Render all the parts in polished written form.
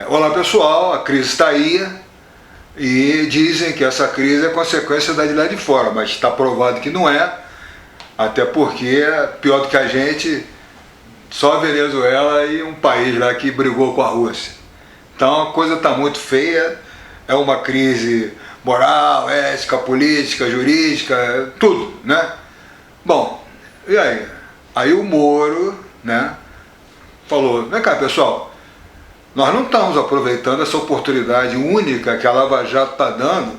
Olá pessoal, a crise está aí e dizem que essa crise é consequência da de lá de fora, mas está provado que não é, até porque pior do que a gente, só a Venezuela e um país lá que brigou com a Rússia. Então a coisa está muito feia, é uma crise moral, ética, política, jurídica, tudo, né? Bom, e aí? Aí o Moro, né, falou, vem cá pessoal, nós não estamos aproveitando essa oportunidade única que a Lava Jato está dando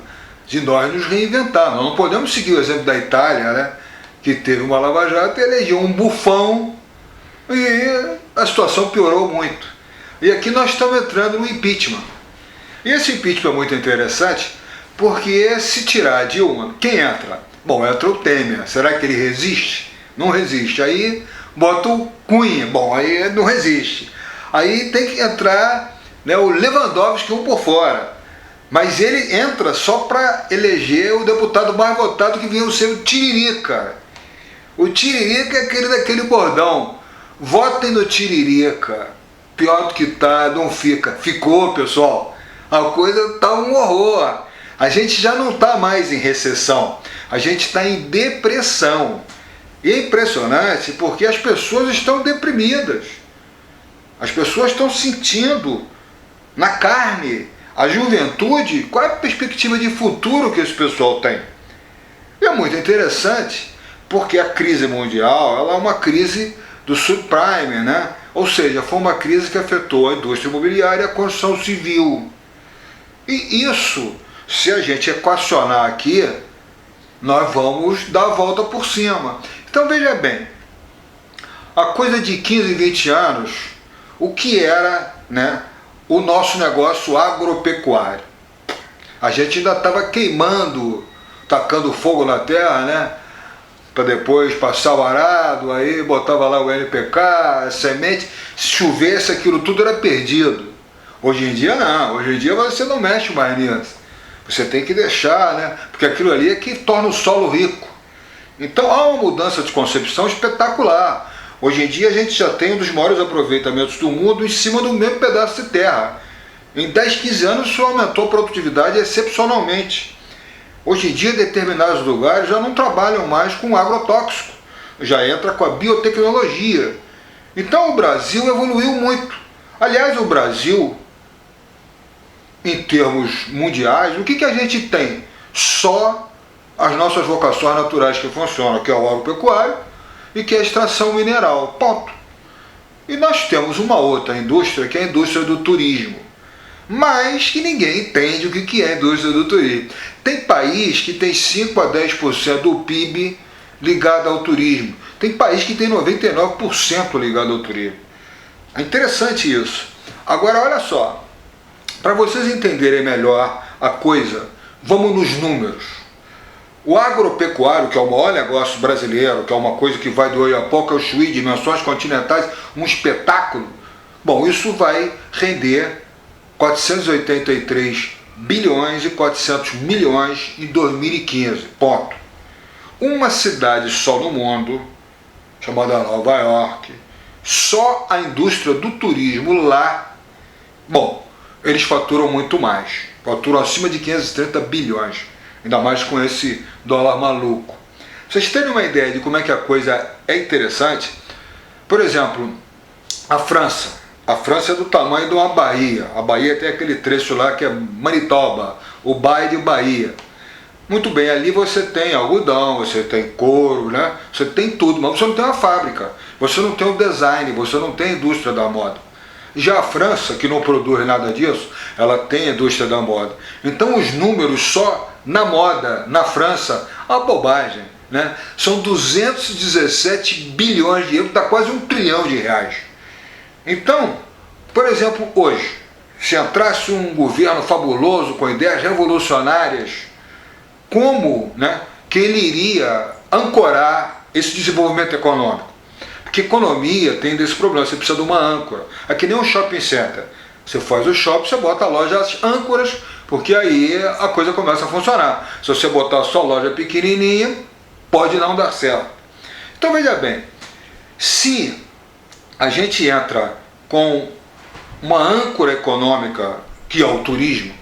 de nós nos reinventar. Nós não podemos seguir o exemplo da Itália, né, que teve uma Lava Jato e elegeu um bufão e a situação piorou muito. E aqui nós estamos entrando no impeachment. E esse impeachment é muito interessante porque se tirar a Dilma, quem entra? Bom, entra o Temer. Será que ele resiste? Não resiste. Aí bota o Cunha. Bom, aí não resiste. Aí tem que entrar, né, o Lewandowski por fora. Mas ele entra só para eleger o deputado mais votado, que veio ser o Tiririca. O Tiririca é aquele daquele bordão. Votem no Tiririca. Pior do que tá, não fica. Ficou, pessoal. A coisa tá um horror. A gente já não está mais em recessão. A gente está em depressão. E é impressionante porque as pessoas estão deprimidas. As pessoas estão sentindo na carne. A juventude, qual é a perspectiva de futuro que esse pessoal tem? E é muito interessante, porque a crise mundial ela é uma crise do subprime, né? Ou seja, foi uma crise que afetou a indústria imobiliária e a construção civil. E isso, se a gente equacionar aqui, nós vamos dar a volta por cima. Então veja bem, a coisa de 15, 20 anos, o que era, né, o nosso negócio agropecuário. A gente ainda estava queimando, tacando fogo na terra, né, para depois passar o arado, aí botava lá o NPK, a semente, se chovesse aquilo tudo era perdido. Hoje em dia não, hoje em dia você não mexe mais nisso. Você tem que deixar, né, porque aquilo ali é que torna o solo rico. Então há uma mudança de concepção espetacular. Hoje em dia a gente já tem um dos maiores aproveitamentos do mundo em cima do mesmo pedaço de terra. Em 10, 15 anos isso aumentou a produtividade excepcionalmente. Hoje em dia determinados lugares já não trabalham mais com agrotóxico, já entra com a biotecnologia. Então o Brasil evoluiu muito. Aliás, o Brasil, em termos mundiais, o que a gente tem? Só as nossas vocações naturais que funcionam, que é o agropecuário, e que é a extração mineral, ponto. E nós temos uma outra indústria, que é a indústria do turismo, mas que ninguém entende o que é a indústria do turismo. Tem país que tem 5 a 10% do PIB ligado ao turismo, tem país que tem 99% ligado ao turismo. É interessante isso. Agora olha só, para vocês entenderem melhor a coisa, vamos nos números. O agropecuário, que é o maior negócio brasileiro, que é uma coisa que vai do Oiapoque ao Chuí, dimensões continentais, um espetáculo, bom, isso vai render 483 bilhões e 400 milhões em 2015, ponto. Uma cidade só no mundo, chamada Nova York, só a indústria do turismo lá, bom, eles faturam muito mais, faturam acima de 530 bilhões. Ainda mais com esse dólar maluco. Vocês terem uma ideia de como é que a coisa é interessante, por exemplo, a França. A França é do tamanho de uma Bahia. A Bahia tem aquele trecho lá que é Manitoba, o Baía de Bahia. Muito bem, ali você tem algodão, você tem couro, né? Você tem tudo, mas você não tem uma fábrica, você não tem o design, você não tem a indústria da moda. Já a França, que não produz nada disso, ela tem a indústria da moda. Então os números só na moda, na França, a bobagem, né? São 217 bilhões de euros, dá quase 1 trilhão de reais. Então, por exemplo, hoje, se entrasse um governo fabuloso com ideias revolucionárias, como, né, que ele iria ancorar esse desenvolvimento econômico? Porque economia tem desse problema, você precisa de uma âncora. É que nem um shopping center. Você faz o shopping, você bota lojas âncoras, porque aí a coisa começa a funcionar. Se você botar só loja pequenininha, pode não dar certo. Então veja bem, se a gente entra com uma âncora econômica que é o turismo,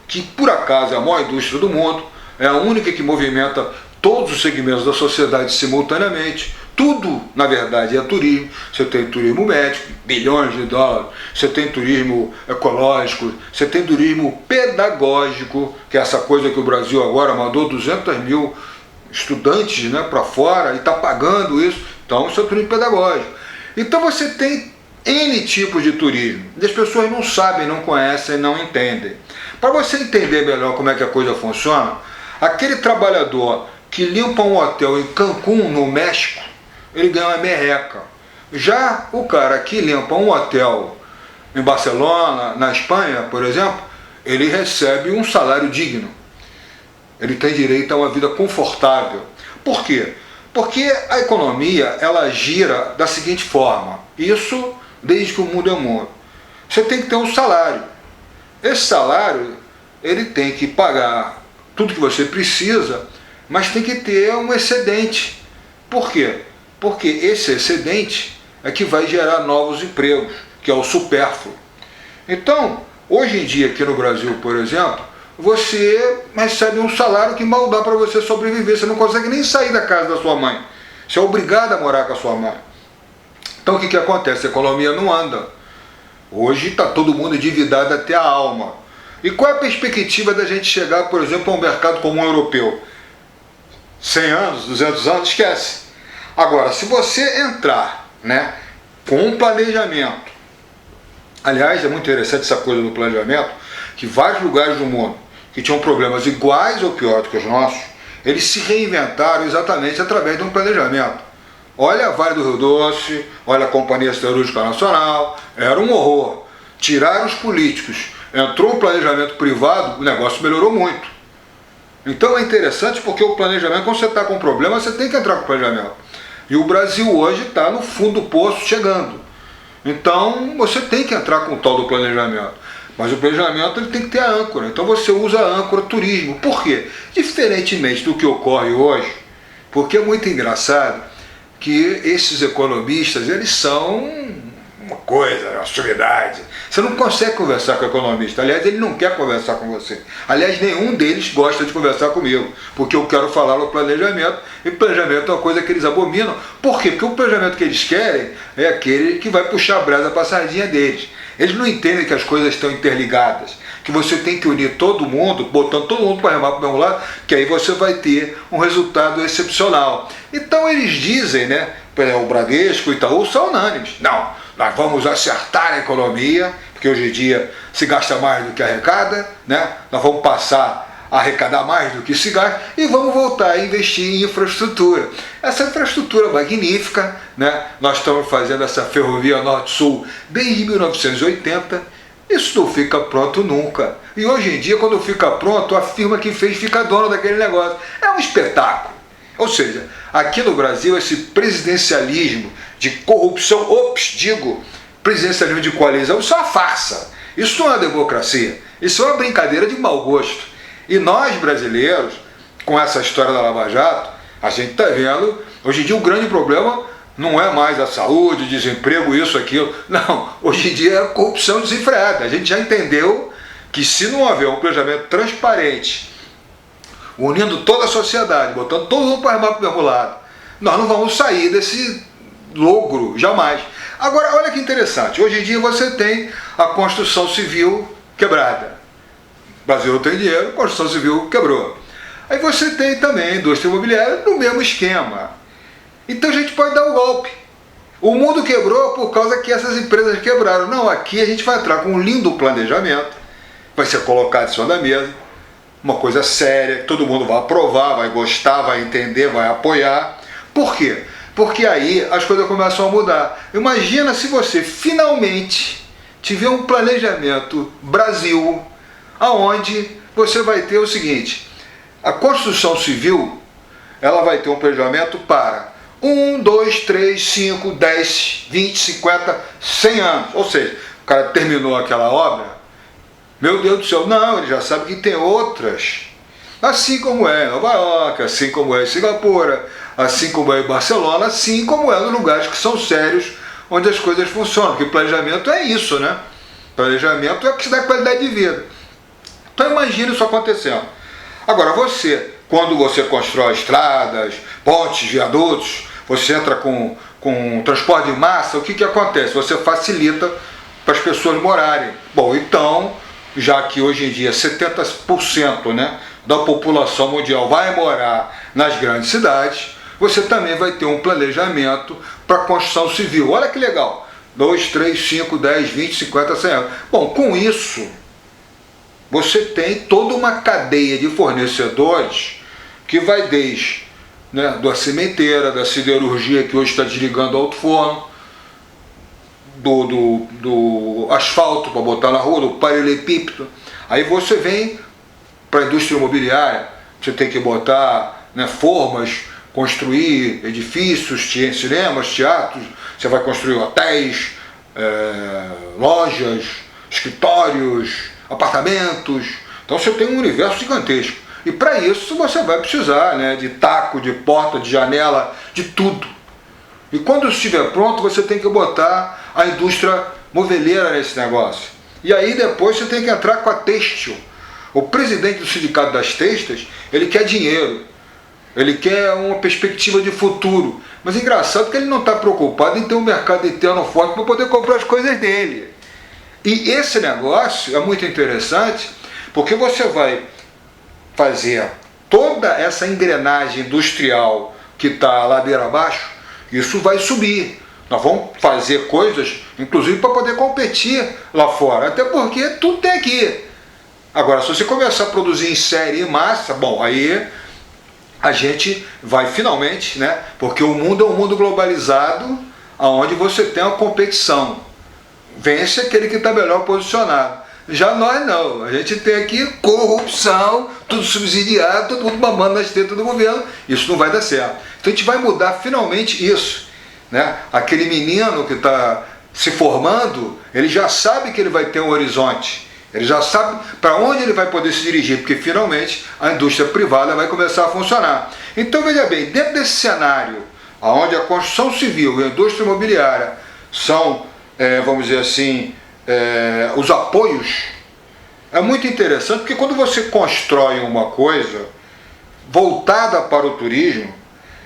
que por acaso é a maior indústria do mundo, é a única que movimenta todos os segmentos da sociedade simultaneamente. Tudo, na verdade, é turismo. Você tem turismo médico, bilhões de dólares, você tem turismo ecológico, você tem turismo pedagógico, que é essa coisa que o Brasil agora mandou 200 mil estudantes, né, para fora e está pagando isso. Então, isso é turismo pedagógico. Então, você tem N tipos de turismo. E as pessoas não sabem, não conhecem, não entendem. Para você entender melhor como é que a coisa funciona, aquele trabalhador que limpa um hotel em Cancún, no México, ele ganha uma merreca. Já o cara que limpa um hotel em Barcelona, na Espanha, por exemplo, ele recebe um salário digno. Ele tem direito a uma vida confortável. Por quê? Porque a economia, ela gira da seguinte forma. Isso desde que o mundo é mundo. Você tem que ter um salário. Esse salário, ele tem que pagar tudo que você precisa, mas tem que ter um excedente. Por quê? Porque esse excedente é que vai gerar novos empregos, que é o supérfluo. Então, hoje em dia aqui no Brasil, por exemplo, você recebe um salário que mal dá para você sobreviver. Você não consegue nem sair da casa da sua mãe. Você é obrigado a morar com a sua mãe. Então o que acontece? A economia não anda. Hoje está todo mundo endividado até a alma. E qual é a perspectiva da gente chegar, por exemplo, a um mercado comum europeu? 100 anos, 200 anos, esquece. Agora, se você entrar, né, com um planejamento, aliás, é muito interessante essa coisa do planejamento, que vários lugares do mundo que tinham problemas iguais ou piores que os nossos, eles se reinventaram exatamente através de um planejamento. Olha a Vale do Rio Doce, olha a Companhia Siderúrgica Nacional, era um horror. Tiraram os políticos, entrou um planejamento privado, o negócio melhorou muito. Então é interessante porque o planejamento, quando você está com um problema, você tem que entrar com o planejamento. E o Brasil hoje está no fundo do poço chegando. Então você tem que entrar com o tal do planejamento. Mas o planejamento ele tem que ter a âncora. Então você usa a âncora turismo. Por quê? Diferentemente do que ocorre hoje, porque é muito engraçado que esses economistas, eles são uma coisa, uma sumidade. Você não consegue conversar com o economista. Aliás, ele não quer conversar com você. Aliás, nenhum deles gosta de conversar comigo, porque eu quero falar no planejamento, e planejamento é uma coisa que eles abominam. Por quê? Porque o planejamento que eles querem é aquele que vai puxar a brasa para a sardinha deles. Eles não entendem que as coisas estão interligadas, que você tem que unir todo mundo, botando todo mundo para remar para o mesmo lado, que aí você vai ter um resultado excepcional. Então eles dizem, né, o Bradesco, o Itaú são unânimes. Não, nós vamos acertar a economia, porque hoje em dia se gasta mais do que arrecada, né? Nós vamos passar a arrecadar mais do que se gasta e vamos voltar a investir em infraestrutura. Essa infraestrutura magnífica, né? Nós estamos fazendo essa ferrovia Norte-Sul desde 1980, isso não fica pronto nunca. E hoje em dia, quando fica pronto, a firma que fez fica dona daquele negócio. É um espetáculo. Ou seja, aqui no Brasil, esse presidencialismo de corrupção, presidencialismo de coalizão, isso é uma farsa. Isso não é democracia. Isso é uma brincadeira de mau gosto. E nós, brasileiros, com essa história da Lava Jato, a gente está vendo, hoje em dia o grande problema não é mais a saúde, desemprego, isso, aquilo. Não, hoje em dia é a corrupção desenfreada. A gente já entendeu que se não houver um planejamento transparente, unindo toda a sociedade, botando todo mundo para remar para o mesmo lado, nós não vamos sair desse logro, jamais. Agora, olha que interessante, hoje em dia você tem a construção civil quebrada. O Brasil não tem dinheiro, a construção civil quebrou. Aí você tem também a indústria imobiliária no mesmo esquema. Então a gente pode dar um golpe. O mundo quebrou por causa que essas empresas quebraram. Não, aqui a gente vai entrar com um lindo planejamento, vai ser colocado em cima da mesa, uma coisa séria, que todo mundo vai aprovar, vai gostar, vai entender, vai apoiar. Por quê? Porque aí as coisas começam a mudar. Imagina se você finalmente tiver um planejamento Brasil, aonde você vai ter o seguinte, a construção civil, ela vai ter um planejamento para 1, 2, 3, 5, 10, 20, 50, 100 anos. Ou seja, o cara terminou aquela obra, meu Deus do céu, não, ele já sabe que tem outras. Assim como é em Nova York, assim como é em Singapura, assim como é em Barcelona, assim como é nos lugares que são sérios, onde as coisas funcionam. Porque planejamento é isso, né? Planejamento é o que dá qualidade de vida. Então imagine isso acontecendo. Agora você, quando você constrói estradas, pontes, viadutos, você entra com transporte de massa, o que acontece? Você facilita para as pessoas morarem. Bom, então, já que hoje em dia 70%, né, da população mundial vai morar nas grandes cidades, você também vai ter um planejamento para a construção civil. Olha que legal! 2, 3, 5, 10, 20, 50, 100 anos. Bom, com isso, você tem toda uma cadeia de fornecedores que vai desde, né, da cimenteira, da siderurgia, que hoje está desligando o alto forno, do asfalto para botar na rua, do paralelepípedo. Aí você vem para a indústria imobiliária, você tem que botar, né, formas, construir edifícios, cinemas, teatros, você vai construir hotéis, lojas, escritórios, apartamentos. Então você tem um universo gigantesco. E para isso você vai precisar, né, de taco, de porta, de janela, de tudo. E quando estiver pronto, você tem que botar a indústria moveleira nesse negócio. E aí depois você tem que entrar com a têxtil. O presidente do sindicato das têxteis, ele quer dinheiro. Ele quer uma perspectiva de futuro. Mas é engraçado que ele não está preocupado em ter um mercado interno forte para poder comprar as coisas dele. E esse negócio é muito interessante, porque você vai fazer toda essa engrenagem industrial que está ladeira abaixo, isso vai subir. Nós vamos fazer coisas, inclusive, para poder competir lá fora. Até porque tudo tem aqui. Agora, se você começar a produzir em série e massa, bom, aí a gente vai finalmente, né? Porque o mundo é um mundo globalizado, onde você tem uma competição. Vence aquele que está melhor posicionado. Já nós não, a gente tem aqui corrupção, tudo subsidiado, todo mundo mamando nas tetas do governo, isso não vai dar certo. Então a gente vai mudar finalmente isso, né? Aquele menino que está se formando, ele já sabe que ele vai ter um horizonte, ele já sabe para onde ele vai poder se dirigir, porque finalmente a indústria privada vai começar a funcionar. Então veja bem, dentro desse cenário, onde a construção civil e a indústria imobiliária são, vamos dizer assim, os apoios, é muito interessante, porque quando você constrói uma coisa voltada para o turismo,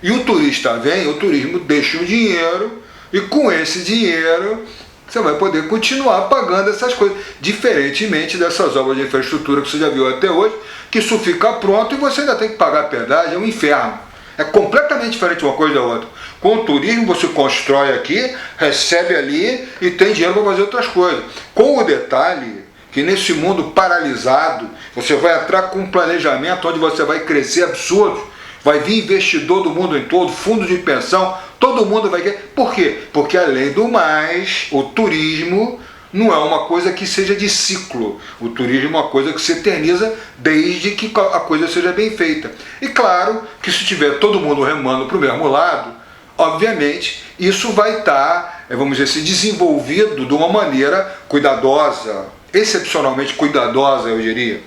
e o turista vem, o turismo deixa o dinheiro, e com esse dinheiro você vai poder continuar pagando essas coisas, diferentemente dessas obras de infraestrutura que você já viu até hoje, que isso fica pronto e você ainda tem que pagar pedágio, é um inferno. É completamente diferente uma coisa da outra. Com o turismo você constrói aqui, recebe ali e tem dinheiro para fazer outras coisas. Com o detalhe que nesse mundo paralisado, você vai entrar com um planejamento onde você vai crescer absurdo, vai vir investidor do mundo em todo, fundo de pensão, todo mundo vai querer. Por quê? Porque além do mais, o turismo não é uma coisa que seja de ciclo. O turismo é uma coisa que se eterniza desde que a coisa seja bem feita. E claro que se tiver todo mundo remando para o mesmo lado, obviamente isso vai estar, vamos dizer, se desenvolvido de uma maneira cuidadosa, excepcionalmente cuidadosa, eu diria.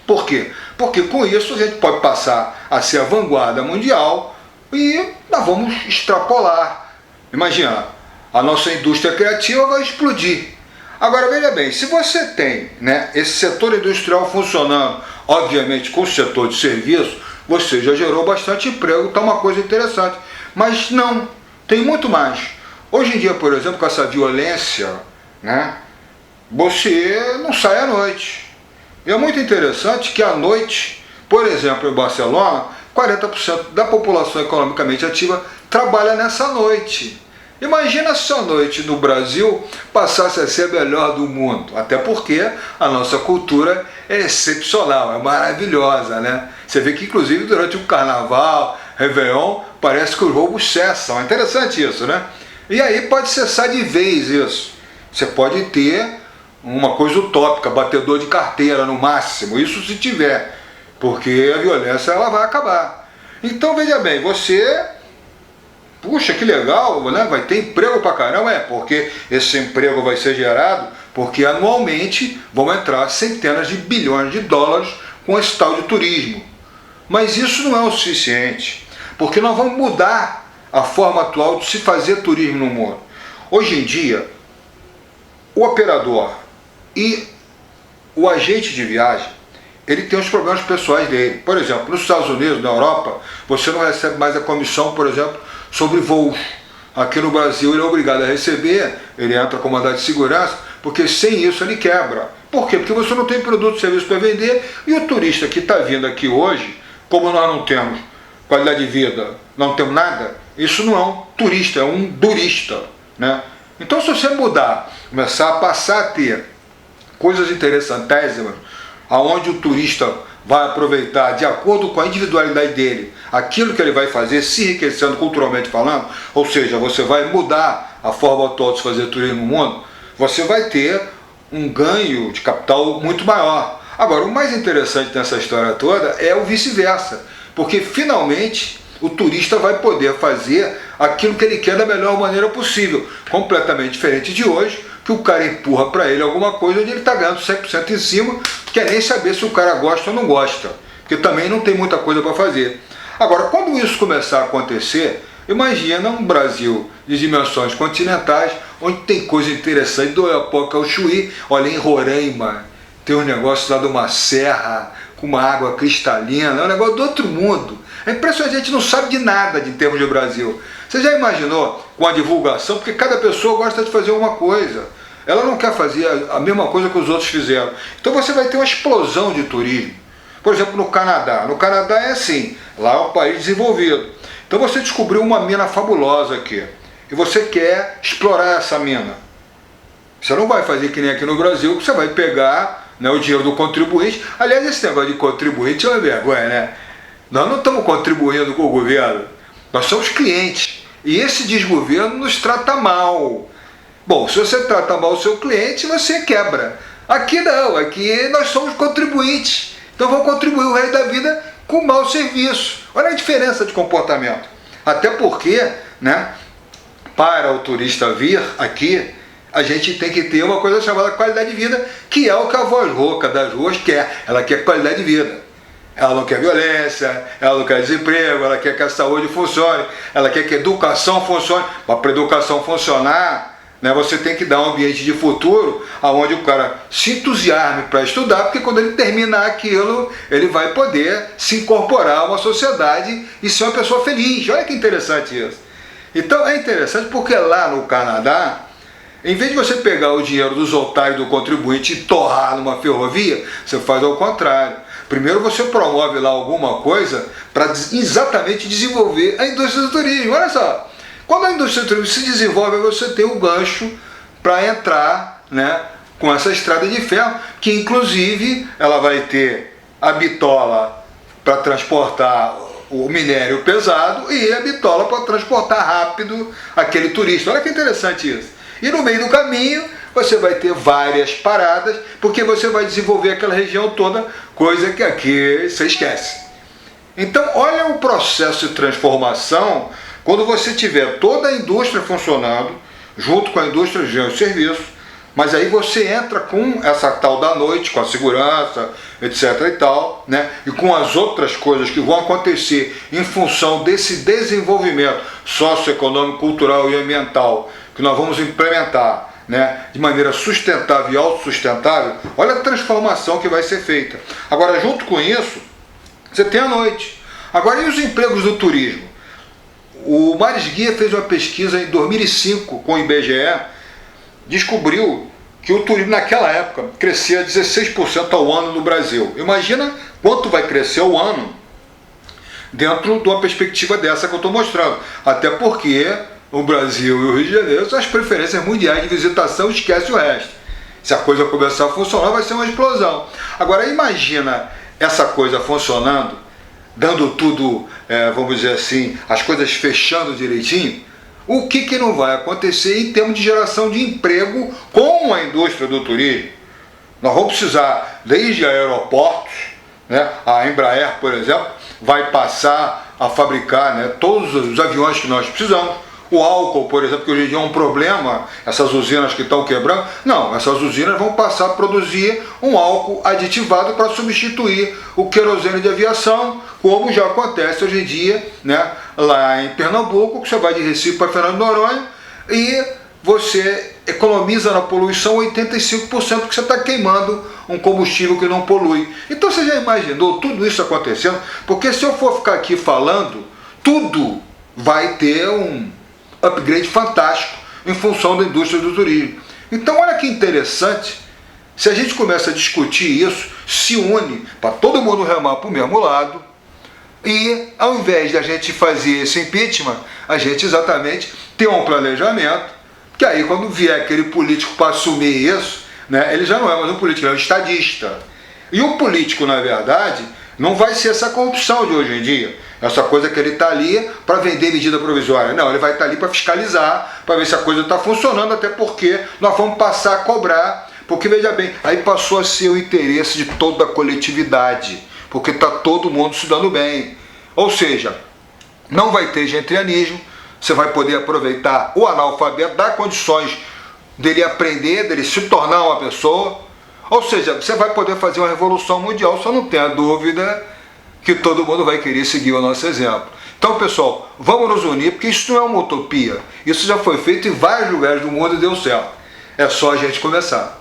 Por quê? Porque com isso a gente pode passar a ser a vanguarda mundial e nós vamos extrapolar. Imagina, a nossa indústria criativa vai explodir. Agora veja bem, se você tem, né, esse setor industrial funcionando, obviamente com o setor de serviço, você já gerou bastante emprego, está uma coisa interessante. Mas não, tem muito mais. Hoje em dia, por exemplo, com essa violência, né, você não sai à noite. E é muito interessante que à noite, por exemplo, em Barcelona, 40% da população economicamente ativa trabalha nessa noite. Imagina se a noite no Brasil passasse a ser a melhor do mundo, até porque a nossa cultura é excepcional, é maravilhosa, né? Você vê que inclusive durante o Carnaval, Réveillon, parece que os roubos cessam, é interessante isso, né? E aí pode cessar de vez isso, você pode ter uma coisa utópica, batedor de carteira no máximo, isso se tiver, porque a violência ela vai acabar. Então veja bem, você... Puxa, que legal, né? Vai ter emprego pra caramba, porque esse emprego vai ser gerado porque anualmente vão entrar centenas de bilhões de dólares com esse tal de turismo. Mas isso não é o suficiente, porque nós vamos mudar a forma atual de se fazer turismo no mundo. Hoje em dia, o operador E o agente de viagem, ele tem os problemas pessoais dele. Por exemplo, nos Estados Unidos, na Europa, você não recebe mais a comissão, por exemplo, sobre voos. Aqui no Brasil ele é obrigado a receber, ele entra com mandado de segurança, porque sem isso ele quebra. Por quê? Porque você não tem produto e serviço para vender, e o turista que está vindo aqui hoje, como nós não temos qualidade de vida, não temos nada, isso não é um turista, é um durista, né? Então, se você mudar, começar a passar a ter coisas interessantíssimas, aonde o turista vai aproveitar, de acordo com a individualidade dele, aquilo que ele vai fazer, se enriquecendo culturalmente falando, ou seja, você vai mudar a forma atual de se fazer turismo no mundo, você vai ter um ganho de capital muito maior. Agora, o mais interessante nessa história toda é o vice-versa, porque finalmente o turista vai poder fazer aquilo que ele quer da melhor maneira possível, completamente diferente de hoje, que o cara empurra para ele alguma coisa onde ele está ganhando 100% em cima, quer nem saber se o cara gosta ou não gosta, porque também não tem muita coisa para fazer. Agora, quando isso começar a acontecer, imagina um Brasil de dimensões continentais, onde tem coisa interessante do Oiapoque ao Chuí. Olha, em Roraima tem um negócio lá de uma serra com uma água cristalina, é um negócio do outro mundo. É impressionante, a gente não sabe de nada em termos de Brasil. Você já imaginou com a divulgação? Porque cada pessoa gosta de fazer uma coisa. Ela não quer fazer a mesma coisa que os outros fizeram. Então você vai ter uma explosão de turismo. Por exemplo, no Canadá. No Canadá é assim, lá é um país desenvolvido. Então você descobriu uma mina fabulosa aqui. E você quer explorar essa mina. Você não vai fazer que nem aqui no Brasil, que você vai pegar, né, o dinheiro do contribuinte. Aliás, esse negócio de contribuinte é uma vergonha, né? Nós não estamos contribuindo com o governo, nós somos clientes. E esse desgoverno nos trata mal. Bom, se você trata mal o seu cliente, você quebra. Aqui não, aqui nós somos contribuintes. Então vamos contribuir o resto da vida com mau serviço. Olha a diferença de comportamento. Até porque, né, para o turista vir aqui, a gente tem que ter uma coisa chamada qualidade de vida, que é o que a voz rouca das ruas quer. Ela quer qualidade de vida. Ela não quer violência, ela não quer desemprego, ela quer que a saúde funcione, ela quer que a educação funcione. Mas para a educação funcionar, né, você tem que dar um ambiente de futuro onde o cara se entusiasme para estudar, porque quando ele terminar aquilo, ele vai poder se incorporar a uma sociedade e ser uma pessoa feliz. Olha que interessante isso. Então é interessante porque lá no Canadá, em vez de você pegar o dinheiro dos otários do contribuinte e torrar numa ferrovia, você faz ao contrário. Primeiro você promove lá alguma coisa para exatamente desenvolver a indústria do turismo. Olha só, quando a indústria do turismo se desenvolve, você tem o gancho para entrar, né, com essa estrada de ferro, que inclusive ela vai ter a bitola para transportar o minério pesado e a bitola para transportar rápido aquele turista. Olha que interessante isso. E no meio do caminho você vai ter várias paradas, porque você vai desenvolver aquela região toda, coisa que aqui você esquece. Então olha o processo de transformação quando você tiver toda a indústria funcionando, junto com a indústria de serviços, mas aí você entra com essa tal da noite, com a segurança, etc. e tal, né? E com as outras coisas que vão acontecer em função desse desenvolvimento socioeconômico, cultural e ambiental que nós vamos implementar, né, de maneira sustentável e autossustentável. Olha a transformação que vai ser feita. Agora, junto com isso, você tem a noite. Agora, e os empregos do turismo? O Maris Guia fez uma pesquisa em 2005 com o IBGE, descobriu que o turismo naquela época crescia 16% ao ano no Brasil. Imagina quanto vai crescer ao ano dentro de uma perspectiva dessa que eu estou mostrando. Até porque o Brasil e o Rio de Janeiro são as preferências mundiais de visitação, esquece o resto. Se a coisa começar a funcionar, vai ser uma explosão. Agora imagina essa coisa funcionando, dando tudo, vamos dizer assim, as coisas fechando direitinho. O que não vai acontecer em termos de geração de emprego com a indústria do turismo? Nós vamos precisar, desde aeroportos, né, a Embraer, por exemplo, vai passar a fabricar, né, todos os aviões que nós precisamos. O álcool, por exemplo, que hoje em dia é um problema, essas usinas que estão quebrando, não, essas usinas vão passar a produzir um álcool aditivado para substituir o querosene de aviação, como já acontece hoje em dia, né, lá em Pernambuco, que você vai de Recife para Fernando de Noronha e você economiza na poluição 85%, porque você está queimando um combustível que não polui. Então você já imaginou tudo isso acontecendo? Porque se eu for ficar aqui falando, tudo vai ter um upgrade fantástico em função da indústria do turismo. Então olha que interessante, se a gente começa a discutir isso, se une para todo mundo remar para o mesmo lado, e ao invés de a gente fazer esse impeachment, a gente exatamente ter um planejamento, que aí quando vier aquele político para assumir isso, né, ele já não é mais um político, ele é um estadista. E o político, na verdade, não vai ser essa corrupção de hoje em dia, essa coisa que ele está ali para vender medida provisória. Não, ele vai estar ali para fiscalizar, para ver se a coisa está funcionando, até porque nós vamos passar a cobrar, porque veja bem, aí passou a ser o interesse de toda a coletividade, porque está todo mundo se dando bem. Ou seja, não vai ter gentrianismo, você vai poder aproveitar o analfabeto, dar condições dele aprender, dele se tornar uma pessoa. Ou seja, você vai poder fazer uma revolução mundial, só não tenha dúvida que todo mundo vai querer seguir o nosso exemplo. Então, pessoal, vamos nos unir, porque isso não é uma utopia. Isso já foi feito em vários lugares do mundo e deu certo. É só a gente começar.